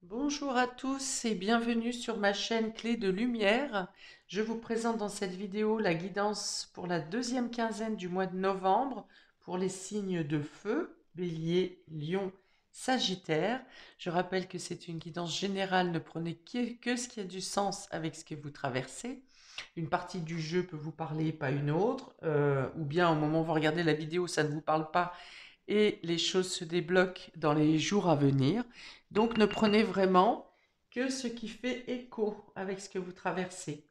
Bonjour à tous et bienvenue sur ma chaîne Clé de Lumière. Je vous présente dans cette vidéo la guidance pour la deuxième quinzaine du mois de novembre pour les signes de feu, Bélier, Lion, Sagittaire. Je rappelle que c'est une guidance générale, ne prenez que ce qui a du sens avec ce que vous traversez. Une partie du jeu peut vous parler, pas une autre, ou bien au moment où vous regardez la vidéo, ça ne vous parle pas et les choses se débloquent dans les jours à venir. Donc ne prenez vraiment que ce qui fait écho avec ce que vous traversez.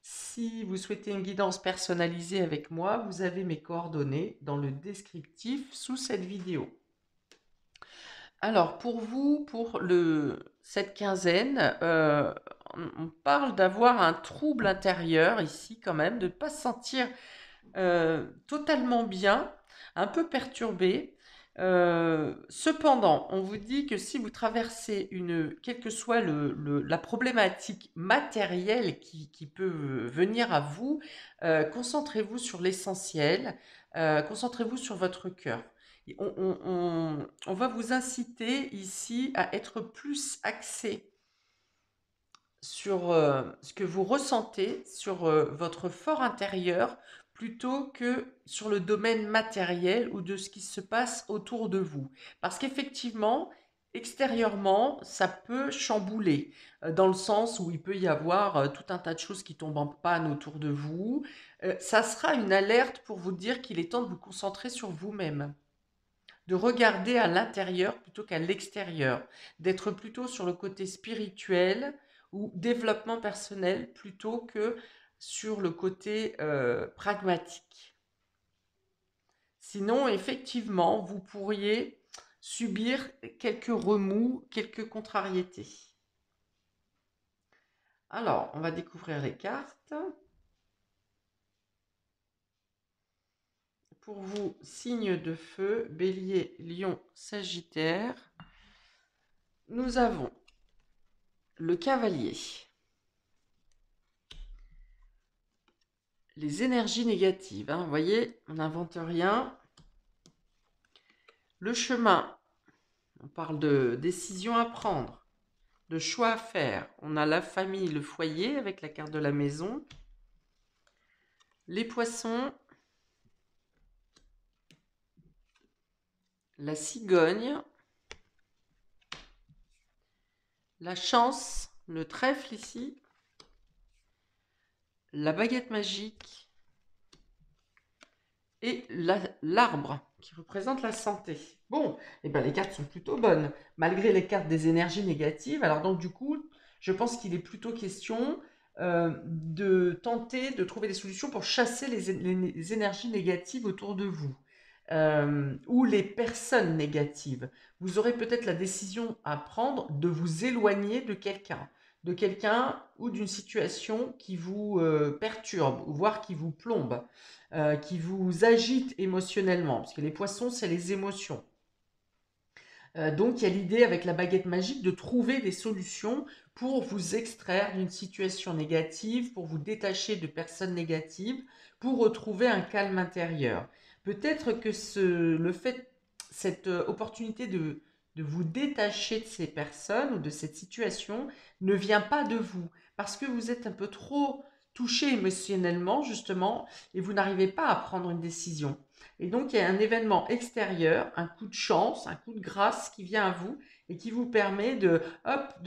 Si vous souhaitez une guidance personnalisée avec moi, vous avez mes coordonnées dans le descriptif sous cette vidéo. Alors pour vous, cette quinzaine, on parle d'avoir un trouble intérieur ici quand même, de ne pas se sentir totalement bien, un peu perturbé. Cependant, on vous dit que si vous traversez quelle que soit la problématique matérielle qui peut venir à vous, concentrez-vous sur l'essentiel, concentrez-vous sur votre cœur. On va vous inciter ici à être plus axé sur ce que vous ressentez, sur votre fort intérieur, plutôt que sur le domaine matériel ou de ce qui se passe autour de vous. Parce qu'effectivement, extérieurement, ça peut chambouler, dans le sens où il peut y avoir tout un tas de choses qui tombent en panne autour de vous. Ça sera une alerte pour vous dire qu'il est temps de vous concentrer sur vous-même, de regarder à l'intérieur plutôt qu'à l'extérieur, d'être plutôt sur le côté spirituel ou développement personnel plutôt que sur le côté pragmatique. Sinon, effectivement, vous pourriez subir quelques remous, quelques contrariétés. Alors, on va découvrir les cartes. Pour vous, signe de feu, Bélier, Lion, Sagittaire, nous avons le Cavalier. Les énergies négatives, hein, vous voyez, on n'invente rien. Le chemin, on parle de décisions à prendre, de choix à faire. On a la famille, le foyer avec la carte de la maison. Les poissons, la cigogne, la chance, le trèfle ici, la baguette magique et l'arbre qui représente la santé. Bon, eh ben les cartes sont plutôt bonnes, malgré les cartes des énergies négatives. Alors donc du coup, je pense qu'il est plutôt question de tenter de trouver des solutions pour chasser les énergies négatives autour de vous. Ou les personnes négatives. Vous aurez peut-être la décision à prendre de vous éloigner de quelqu'un ou d'une situation qui vous perturbe, voire qui vous plombe, qui vous agite émotionnellement, parce que les poissons, c'est les émotions. Donc, il y a l'idée avec la baguette magique de trouver des solutions pour vous extraire d'une situation négative, pour vous détacher de personnes négatives, pour retrouver un calme intérieur. Peut-être que cette opportunité de vous détacher de ces personnes ou de cette situation ne vient pas de vous, parce que vous êtes un peu trop touché émotionnellement, justement, et vous n'arrivez pas à prendre une décision. Et donc, il y a un événement extérieur, un coup de chance, un coup de grâce qui vient à vous et qui vous permet de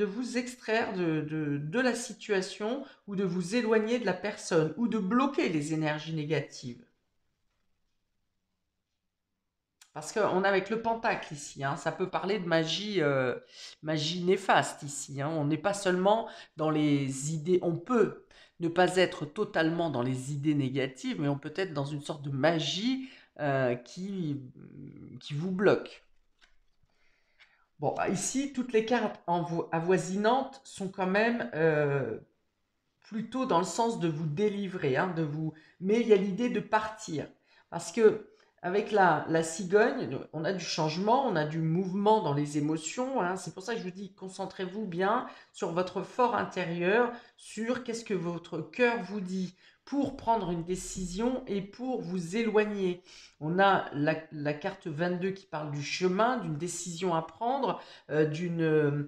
vous extraire de la situation ou de vous éloigner de la personne ou de bloquer les énergies négatives. Parce qu'on est avec le pentacle ici, hein, ça peut parler de magie néfaste ici, hein. On n'est pas seulement dans les idées, on peut ne pas être totalement dans les idées négatives, mais on peut être dans une sorte de magie qui vous bloque. Bon, ici, toutes les cartes avoisinantes sont quand même plutôt dans le sens de vous délivrer, hein, mais il y a l'idée de partir. Parce que avec la cigogne, on a du changement, on a du mouvement dans les émotions, hein. C'est pour ça que je vous dis, concentrez-vous bien sur votre fort intérieur, sur qu'est-ce que votre cœur vous dit, pour prendre une décision et pour vous éloigner. On a la carte 22 qui parle du chemin, d'une décision à prendre, euh,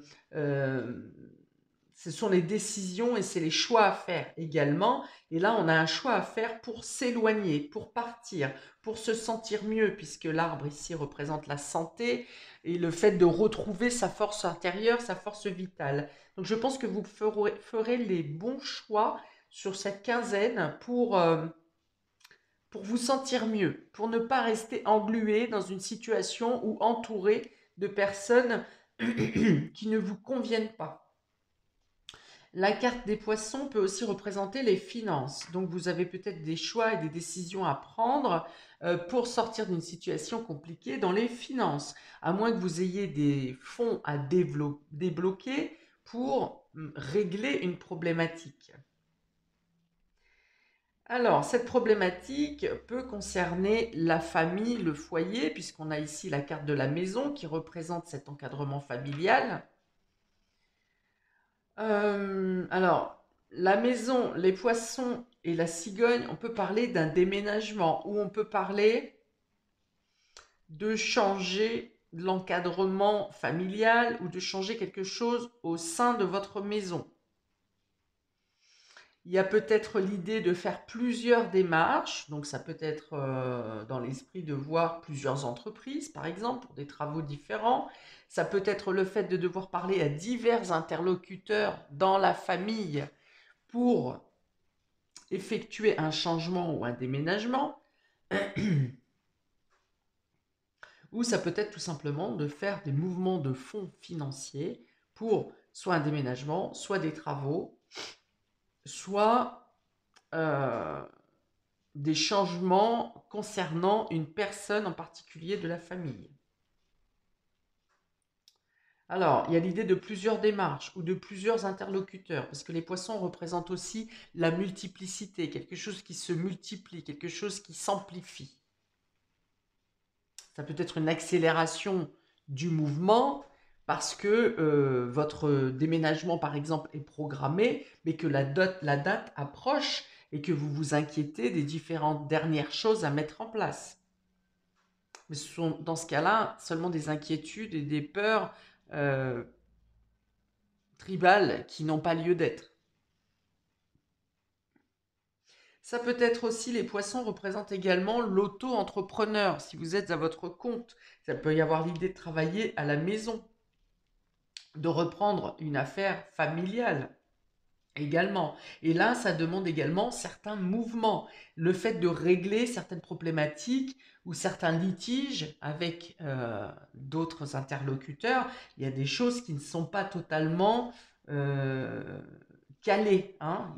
ce sont les décisions et c'est les choix à faire également. Et là, on a un choix à faire pour s'éloigner, pour partir, pour se sentir mieux, puisque l'arbre ici représente la santé et le fait de retrouver sa force intérieure, sa force vitale. Donc je pense que vous ferez les bons choix sur cette quinzaine pour vous sentir mieux, pour ne pas rester englué dans une situation ou entouré de personnes qui ne vous conviennent pas. La carte des poissons peut aussi représenter les finances. Donc vous avez peut-être des choix et des décisions à prendre pour sortir d'une situation compliquée dans les finances, à moins que vous ayez des fonds à débloquer pour régler une problématique. Alors, cette problématique peut concerner la famille, le foyer, puisqu'on a ici la carte de la maison qui représente cet encadrement familial. Alors, la maison, les poissons et la cigogne, on peut parler d'un déménagement ou on peut parler de changer l'encadrement familial ou de changer quelque chose au sein de votre maison. Il y a peut-être l'idée de faire plusieurs démarches, donc ça peut être dans l'esprit de voir plusieurs entreprises, par exemple, pour des travaux différents. Ça peut être le fait de devoir parler à divers interlocuteurs dans la famille pour effectuer un changement ou un déménagement. Ou ça peut être tout simplement de faire des mouvements de fonds financiers pour soit un déménagement, soit des travaux, soit des changements concernant une personne en particulier de la famille. Alors, il y a l'idée de plusieurs démarches ou de plusieurs interlocuteurs, parce que les poissons représentent aussi la multiplicité, quelque chose qui se multiplie, quelque chose qui s'amplifie. Ça peut être une accélération du mouvement parce que votre déménagement, par exemple, est programmé, mais que la date approche et que vous vous inquiétez des différentes dernières choses à mettre en place. Mais ce sont dans ce cas-là seulement des inquiétudes et des peurs tribales qui n'ont pas lieu d'être. Ça peut être aussi, les poissons représentent également l'auto-entrepreneur. Si vous êtes à votre compte, ça peut y avoir l'idée de travailler à la maison, de reprendre une affaire familiale également. Et là, ça demande également certains mouvements. Le fait de régler certaines problématiques ou certains litiges avec d'autres interlocuteurs, il y a des choses qui ne sont pas totalement calées. Hein.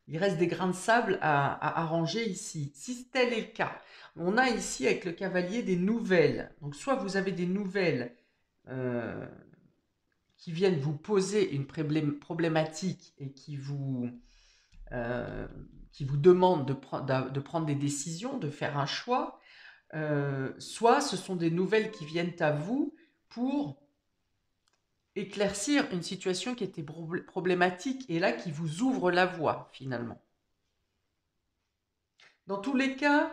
Il reste des grains de sable à arranger ici. Si tel est le cas, on a ici avec le cavalier des nouvelles. Donc soit vous avez des nouvelles euh, qui viennent vous poser une problématique et qui vous demandent de prendre des décisions, de faire un choix, soit ce sont des nouvelles qui viennent à vous pour éclaircir une situation qui était problématique et là qui vous ouvre la voie finalement. Dans tous les cas,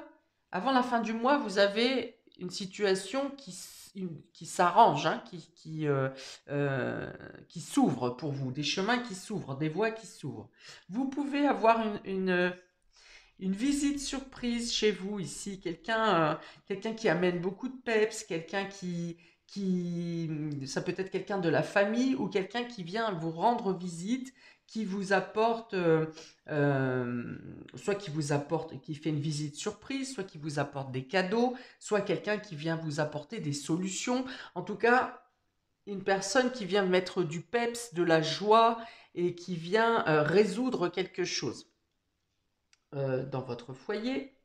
avant la fin du mois, vous avez une situation qui s'arrange, hein, qui s'ouvre pour vous, des chemins qui s'ouvrent, des voies qui s'ouvrent. Vous pouvez avoir une visite surprise chez vous ici, quelqu'un qui amène beaucoup de peps, quelqu'un ça peut être quelqu'un de la famille ou quelqu'un qui vient vous rendre visite, qui vous apporte, soit qui vous apporte, qui fait une visite surprise, soit qui vous apporte des cadeaux, soit quelqu'un qui vient vous apporter des solutions. En tout cas, une personne qui vient mettre du peps, de la joie et qui vient résoudre quelque chose dans votre foyer.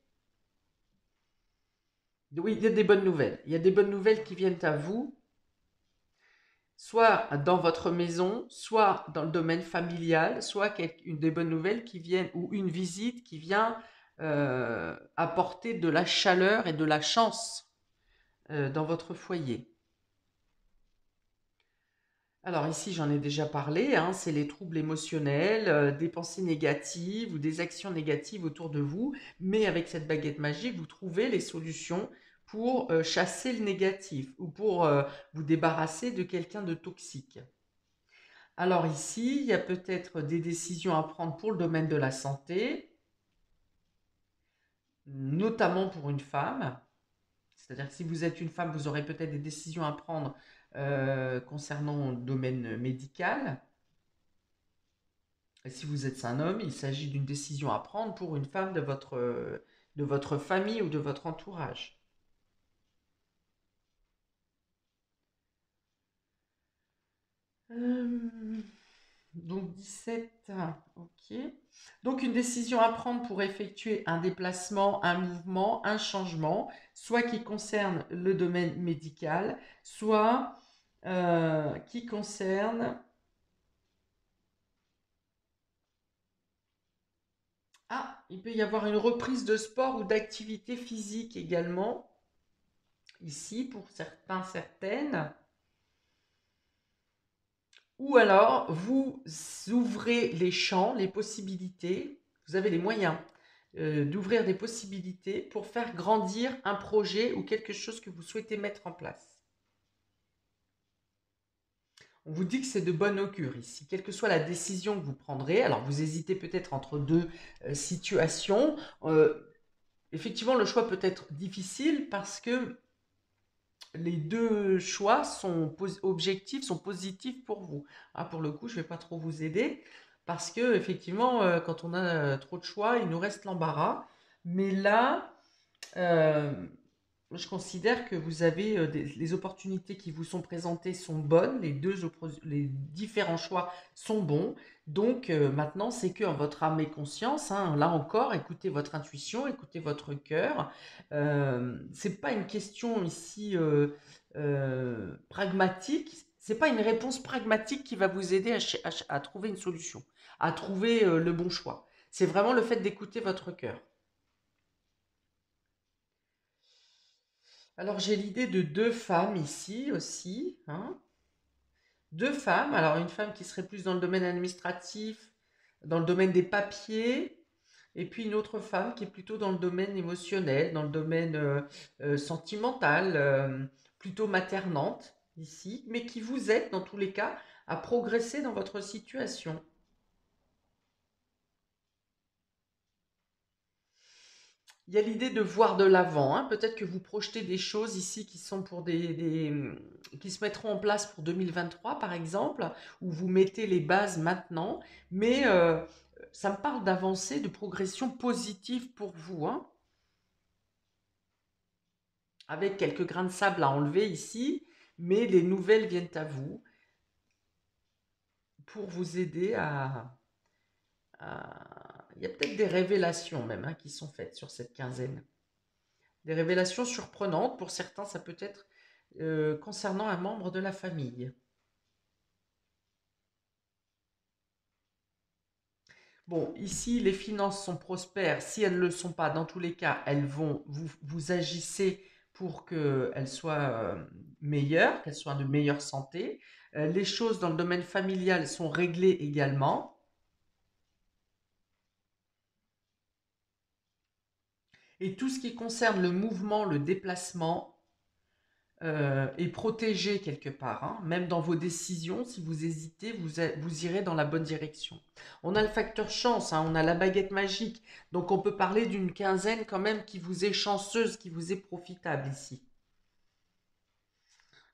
Oui, il y a des bonnes nouvelles. Il y a des bonnes nouvelles qui viennent à vous, soit dans votre maison, soit dans le domaine familial, soit une des bonnes nouvelles qui viennent, ou une visite qui vient apporter de la chaleur et de la chance dans votre foyer. Alors ici, j'en ai déjà parlé, hein, c'est les troubles émotionnels, des pensées négatives ou des actions négatives autour de vous, mais avec cette baguette magique, vous trouvez les solutions pour chasser le négatif ou pour vous débarrasser de quelqu'un de toxique. Alors ici, il y a peut-être des décisions à prendre pour le domaine de la santé, notamment pour une femme. C'est-à-dire que si vous êtes une femme, vous aurez peut-être des décisions à prendre concernant le domaine médical. Et si vous êtes un homme, il s'agit d'une décision à prendre pour une femme de votre famille ou de votre entourage. Euh, donc 17, ok. Donc une décision à prendre pour effectuer un déplacement, un mouvement, un changement, soit qui concerne le domaine médical, soit qui concerne... Ah, il peut y avoir une reprise de sport ou d'activité physique également, ici pour certains, certaines. Ou alors, vous ouvrez les champs, les possibilités, vous avez les moyens d'ouvrir des possibilités pour faire grandir un projet ou quelque chose que vous souhaitez mettre en place. On vous dit que c'est de bon augure ici, quelle que soit la décision que vous prendrez. Alors, vous hésitez peut-être entre deux situations. Effectivement, le choix peut être difficile parce que les deux choix sont objectifs, sont positifs pour vous. Ah, pour le coup, je ne vais pas trop vous aider parce que effectivement, quand on a trop de choix, il nous reste l'embarras. Mais là, euh, je considère que vous avez les opportunités qui vous sont présentées sont bonnes, les différents choix sont bons. Donc maintenant, c'est que en votre âme et conscience, hein, là encore, écoutez votre intuition, écoutez votre cœur. C'est pas une question ici pragmatique. C'est pas une réponse pragmatique qui va vous aider à trouver une solution, à trouver le bon choix. C'est vraiment le fait d'écouter votre cœur. Alors j'ai l'idée de deux femmes ici aussi, hein. Deux femmes, alors une femme qui serait plus dans le domaine administratif, dans le domaine des papiers, et puis une autre femme qui est plutôt dans le domaine émotionnel, dans le domaine sentimental, plutôt maternante ici, mais qui vous aide dans tous les cas à progresser dans votre situation. Il y a l'idée de voir de l'avant, hein. Peut-être que vous projetez des choses ici qui sont pour qui se mettront en place pour 2023 par exemple, où vous mettez les bases maintenant, mais ça me parle d'avancée, de progression positive pour vous, hein, avec quelques grains de sable à enlever ici, mais les nouvelles viennent à vous pour vous aider Il y a peut-être des révélations même, hein, qui sont faites sur cette quinzaine. Des révélations surprenantes, pour certains ça peut être concernant un membre de la famille. Bon, ici, les finances sont prospères. Si elles ne le sont pas, dans tous les cas, vous agissez pour qu'elles soient meilleures, qu'elles soient de meilleure santé. Les choses dans le domaine familial sont réglées également. Et tout ce qui concerne le mouvement, le déplacement, et protégé quelque part, hein. Même dans vos décisions, si vous hésitez, vous irez dans la bonne direction. On a le facteur chance, hein, on a la baguette magique, donc on peut parler d'une quinzaine quand même qui vous est chanceuse, qui vous est profitable ici.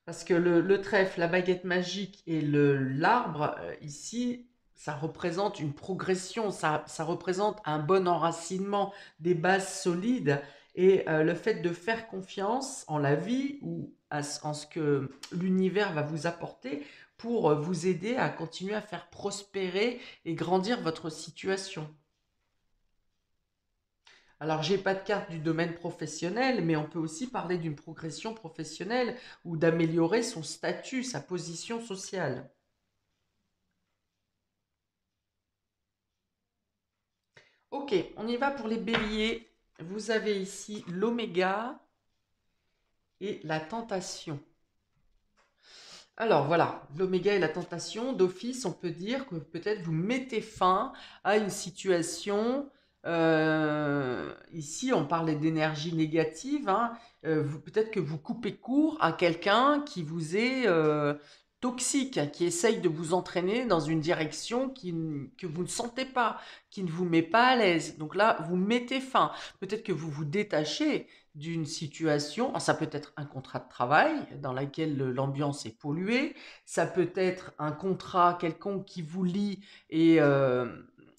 Parce que le trèfle, la baguette magique et l'arbre, ici, ça représente une progression, ça représente un bon enracinement, des bases solides, et le fait de faire confiance en la vie ou en ce que l'univers va vous apporter pour vous aider à continuer à faire prospérer et grandir votre situation. Alors, j'ai pas de carte du domaine professionnel, mais on peut aussi parler d'une progression professionnelle ou d'améliorer son statut, sa position sociale. Ok, on y va pour les béliers. Vous avez ici l'oméga et la tentation. Alors voilà, l'oméga et la tentation, d'office, on peut dire que peut-être vous mettez fin à une situation. Ici, on parlait d'énergie négative, hein, peut-être que vous coupez court à quelqu'un qui vous est toxique, hein, qui essaye de vous entraîner dans une direction que vous ne sentez pas, qui ne vous met pas à l'aise. Donc là, vous mettez fin. Peut-être que vous vous détachez d'une situation, alors ça peut être un contrat de travail dans lequel l'ambiance est polluée, ça peut être un contrat quelconque qui vous lie et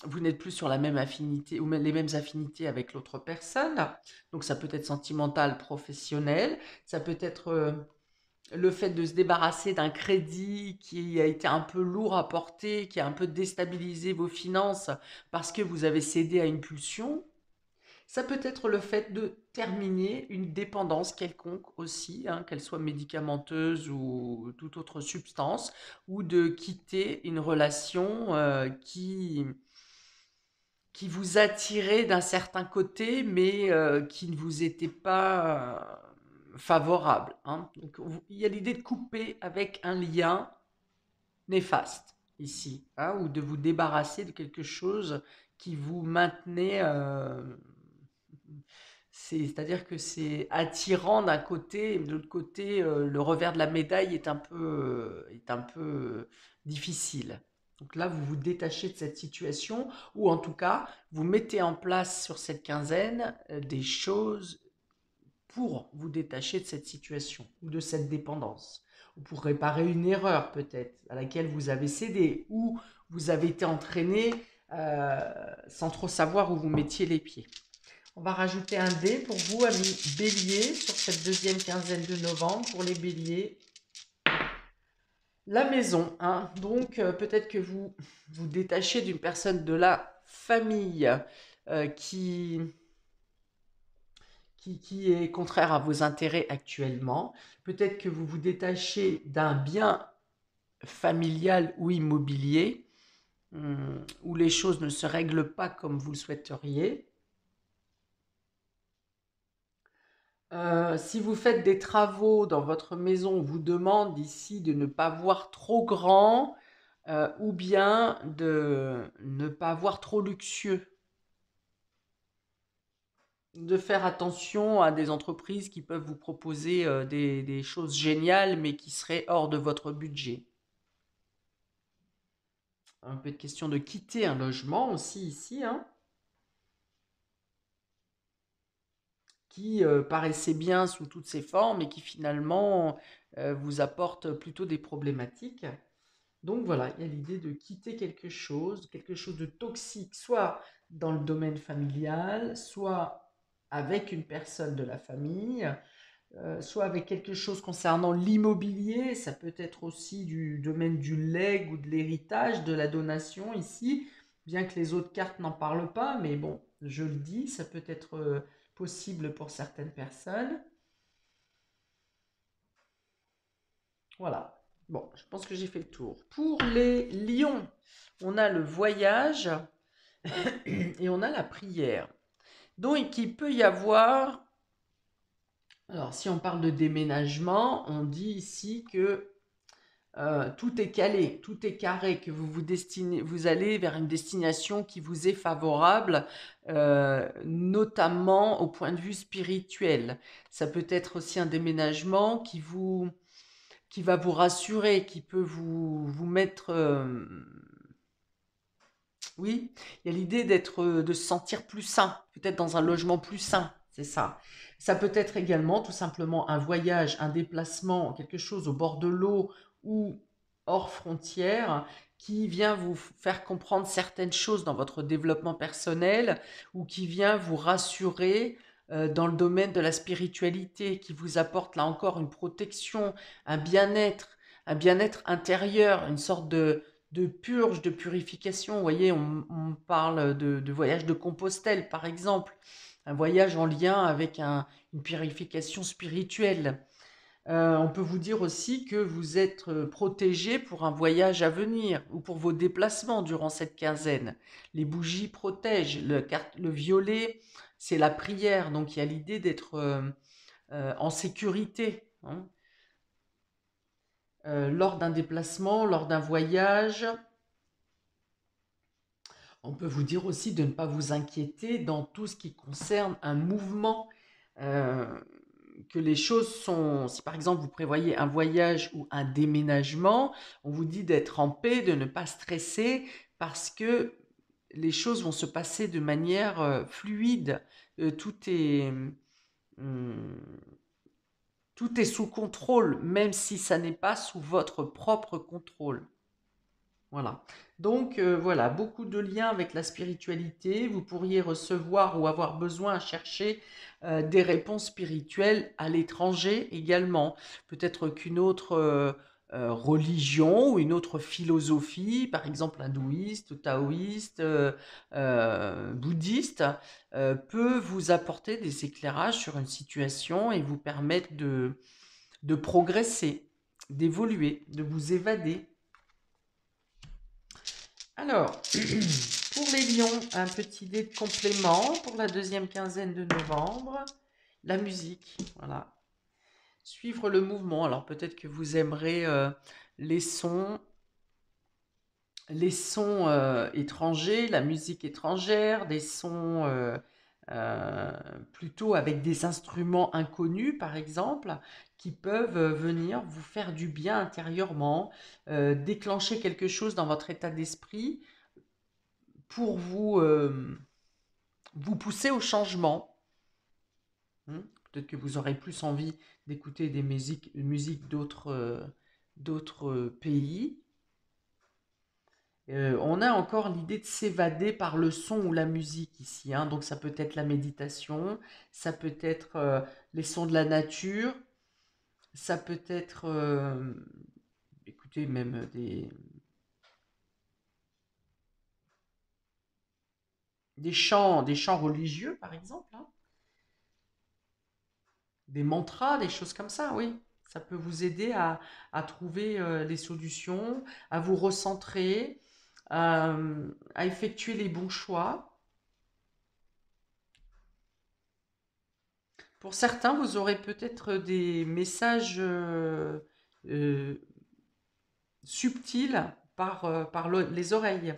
vous n'êtes plus sur la même affinité ou les mêmes affinités avec l'autre personne. Donc ça peut être sentimental, professionnel, ça peut être le fait de se débarrasser d'un crédit qui a été un peu lourd à porter, qui a un peu déstabilisé vos finances parce que vous avez cédé à une pulsion. Ça peut être le fait de terminer une dépendance quelconque aussi, hein, qu'elle soit médicamenteuse ou toute autre substance, ou de quitter une relation qui vous attirait d'un certain côté, mais qui ne vous était pas favorable, hein. Donc, il y a l'idée de couper avec un lien néfaste ici, hein, ou de vous débarrasser de quelque chose qui vous maintenait. C'est-à-dire que c'est attirant d'un côté, et de l'autre côté, le revers de la médaille est un peu difficile. Donc là, vous vous détachez de cette situation, ou en tout cas, vous mettez en place sur cette quinzaine des choses pour vous détacher de cette situation ou de cette dépendance, ou pour réparer une erreur peut-être à laquelle vous avez cédé, ou vous avez été entraîné sans trop savoir où vous mettiez les pieds. On va rajouter un dé pour vous, amis béliers, sur cette deuxième quinzaine de novembre, pour les béliers. La maison, hein. Donc peut-être que vous vous détachez d'une personne de la famille euh, qui, qui est contraire à vos intérêts actuellement. Peut-être que vous vous détachez d'un bien familial ou immobilier où les choses ne se règlent pas comme vous le souhaiteriez. Si vous faites des travaux dans votre maison, on vous demande ici de ne pas voir trop grand ou bien de ne pas voir trop luxueux. De faire attention à des entreprises qui peuvent vous proposer des choses géniales mais qui seraient hors de votre budget. Un peu de question de quitter un logement aussi ici, hein, qui paraissait bien sous toutes ses formes et qui finalement vous apporte plutôt des problématiques. Donc voilà, il y a l'idée de quitter quelque chose de toxique, soit dans le domaine familial, soit avec une personne de la famille, soit avec quelque chose concernant l'immobilier. Ça peut être aussi du domaine du legs ou de l'héritage, de la donation ici, bien que les autres cartes n'en parlent pas, mais bon, je le dis, ça peut être possible pour certaines personnes. Voilà. Bon, je pense que j'ai fait le tour. Pour les lions, on a le voyage et on a la prière. Donc, il peut y avoir, alors si on parle de déménagement, on dit ici que tout est calé, tout est carré, que vous allez vers une destination qui vous est favorable, notamment au point de vue spirituel. Ça peut être aussi un déménagement qui va vous rassurer, qui peut vous mettre. Oui, il y a l'idée de se sentir plus sain, peut-être dans un logement plus sain, c'est ça. Ça peut être également tout simplement un voyage, un déplacement, quelque chose au bord de l'eau ou hors frontière qui vient vous faire comprendre certaines choses dans votre développement personnel ou qui vient vous rassurer dans le domaine de la spiritualité, qui vous apporte là encore une protection, un bien-être, un bien-être intérieur, une sorte de purge, de purification. Vous voyez, on parle de voyage de Compostelle, par exemple, un voyage en lien avec une purification spirituelle. On peut vous dire aussi que vous êtes protégé pour un voyage à venir ou pour vos déplacements durant cette quinzaine. Les bougies protègent. Le violet, c'est la prière, donc il y a l'idée d'être en sécurité, hein. lors d'un déplacement, lors d'un voyage. On peut vous dire aussi de ne pas vous inquiéter dans tout ce qui concerne un mouvement, euh, que les choses sont, si par exemple vous prévoyez un voyage ou un déménagement, on vous dit d'être en paix, de ne pas stresser parce que les choses vont se passer de manière fluide. Tout est, hum, tout est sous contrôle, même si ça n'est pas sous votre propre contrôle. Voilà. Donc voilà, beaucoup de liens avec la spiritualité. Vous pourriez recevoir ou avoir besoin à chercher des réponses spirituelles à l'étranger également. Peut-être qu'une autre religion ou une autre philosophie, par exemple hindouiste, taoïste, bouddhiste, peut vous apporter des éclairages sur une situation et vous permettre de progresser, d'évoluer, de vous évader. Alors, pour les lions, un petit dé de complément pour la deuxième quinzaine de novembre. La musique, voilà. Suivre le mouvement. Alors peut-être que vous aimerez les sons, étrangers, la musique étrangère, des sons euh, plutôt avec des instruments inconnus, par exemple, qui peuvent venir vous faire du bien intérieurement, déclencher quelque chose dans votre état d'esprit pour vous pousser au changement. Peut-être que vous aurez plus envie d'écouter des musiques d'autres pays. On a encore l'idée de s'évader par le son ou la musique ici. Donc ça peut être la méditation, ça peut être les sons de la nature, ça peut être, écoutez, même des chants religieux, par exemple. Des mantras, des choses comme ça, oui. Ça peut vous aider à trouver les solutions, à vous recentrer, à effectuer les bons choix. Pour certains, vous aurez peut-être des messages euh, subtils par les oreilles,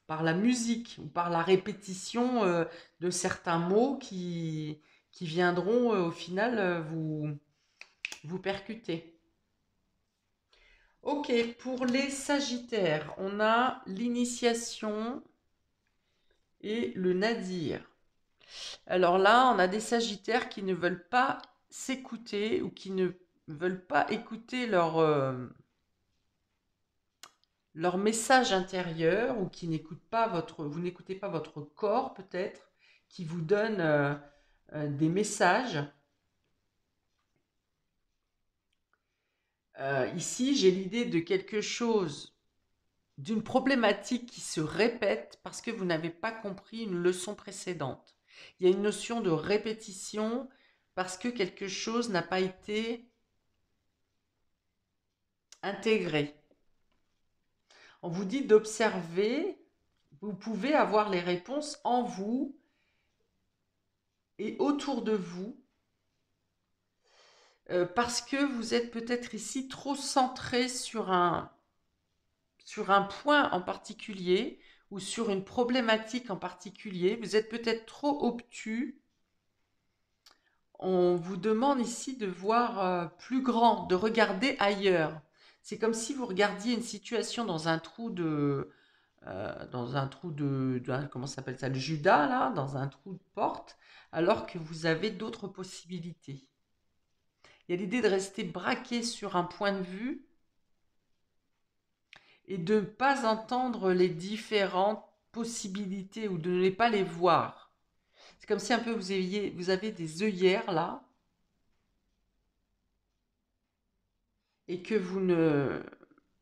par la musique ou par la répétition de certains mots qui viendront au final vous percuter. Ok, pour les Sagittaires, on a l'initiation et le nadir. Alors là, on a des Sagittaires qui ne veulent pas s'écouter ou qui ne veulent pas écouter leur message intérieur ou qui n'écoutent pas vous n'écoutez pas votre corps peut-être, qui vous donne des messages. Ici, j'ai l'idée de quelque chose, d'une problématique qui se répète parce que vous n'avez pas compris une leçon précédente. Il y a une notion de répétition parce que quelque chose n'a pas été intégré. On vous dit d'observer, vous pouvez avoir les réponses en vous et autour de vous parce que vous êtes peut-être ici trop centré sur un point en particulier ou sur une problématique en particulier. Vous êtes peut-être trop obtus. On vous demande ici de voir plus grand, de regarder ailleurs. C'est comme si vous regardiez une situation dans un trou comment ça s'appelle ça, le Judas là, dans un trou de porte, alors que vous avez d'autres possibilités. Il y a l'idée de rester braqué sur un point de vue et de ne pas entendre les différentes possibilités ou de ne pas les voir. C'est comme si un peu vous avez des œillères là et que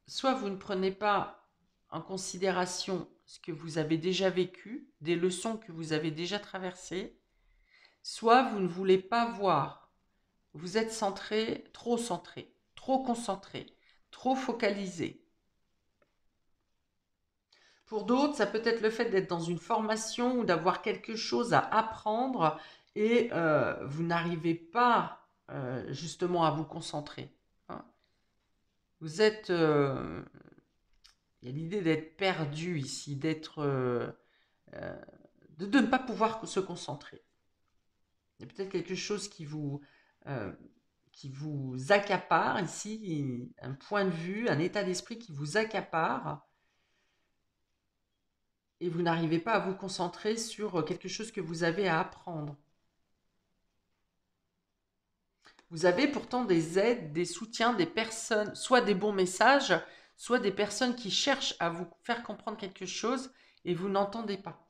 soit vous ne prenez pas en considération ce que vous avez déjà vécu, des leçons que vous avez déjà traversées, soit vous ne voulez pas voir. Vous êtes centré, trop concentré, trop focalisé. Pour d'autres, ça peut être le fait d'être dans une formation ou d'avoir quelque chose à apprendre et vous n'arrivez pas justement à vous concentrer. Hein. Vous êtes... il y a l'idée d'être perdu ici, d'être... de ne pas pouvoir se concentrer. Il y a peut-être quelque chose euh, qui vous accapare ici, un point de vue, un état d'esprit qui vous accapare et vous n'arrivez pas à vous concentrer sur quelque chose que vous avez à apprendre. Vous avez pourtant des aides, des soutiens, des personnes, soit des bons messages, soit des personnes qui cherchent à vous faire comprendre quelque chose et vous n'entendez pas.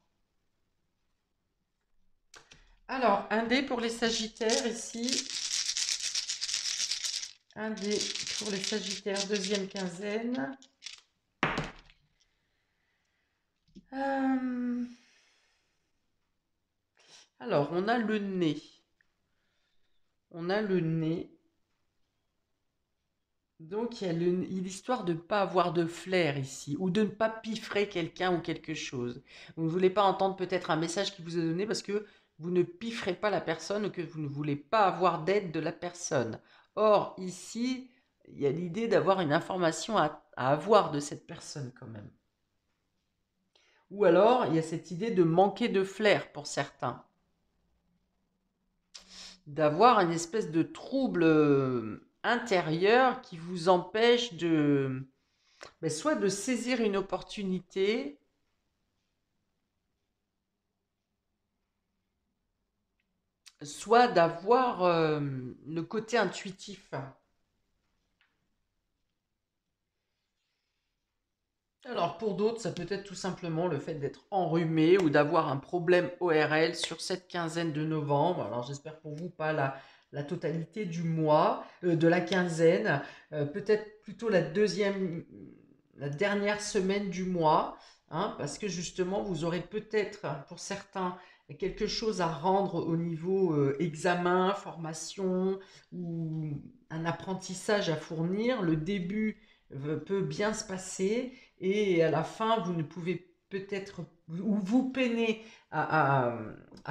Alors, un dé pour les Sagittaires ici. Un dé pour les Sagittaires, deuxième quinzaine. Alors, on a le nez. On a le nez. Donc, il y a l'histoire de ne pas avoir de flair ici, ou de ne pas piffrer quelqu'un ou quelque chose. Vous ne voulez pas entendre peut-être un message qui vous est donné parce que vous ne pifferez pas la personne ou que vous ne voulez pas avoir d'aide de la personne. Or, ici, il y a l'idée d'avoir une information à avoir de cette personne quand même. Ou alors, il y a cette idée de manquer de flair pour certains. D'avoir une espèce de trouble intérieur qui vous empêche soit de saisir une opportunité, soit d'avoir le côté intuitif. Alors pour d'autres, ça peut être tout simplement le fait d'être enrhumé ou d'avoir un problème ORL sur cette quinzaine de novembre. Alors j'espère pour vous pas la totalité du mois, de la quinzaine, peut-être plutôt la dernière semaine du mois, hein, parce que justement vous aurez peut-être pour certains quelque chose à rendre au niveau examen, formation ou un apprentissage à fournir. Le début peut bien se passer et à la fin, vous ne pouvez peut-être, ou vous peinez à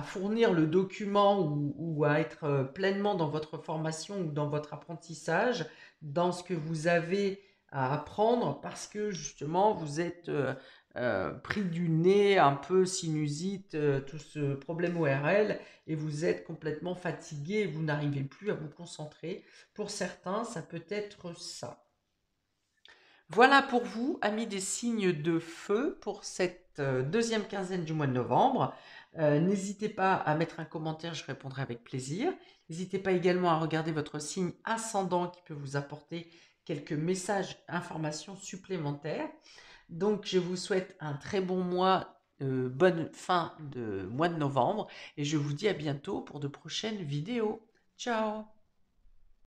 fournir le document ou à être pleinement dans votre formation ou dans votre apprentissage, dans ce que vous avez à apprendre, parce que justement, vous êtes pris du nez, un peu sinusite, tout ce problème ORL, et vous êtes complètement fatigué, et vous n'arrivez plus à vous concentrer. Pour certains, ça peut être ça. Voilà pour vous, amis des signes de feu, pour cette deuxième quinzaine du mois de novembre. N'hésitez pas à mettre un commentaire, je répondrai avec plaisir. N'hésitez pas également à regarder votre signe ascendant qui peut vous apporter quelques messages, informations supplémentaires. Donc, je vous souhaite un très bon mois, bonne fin de mois de novembre et je vous dis à bientôt pour de prochaines vidéos. Ciao!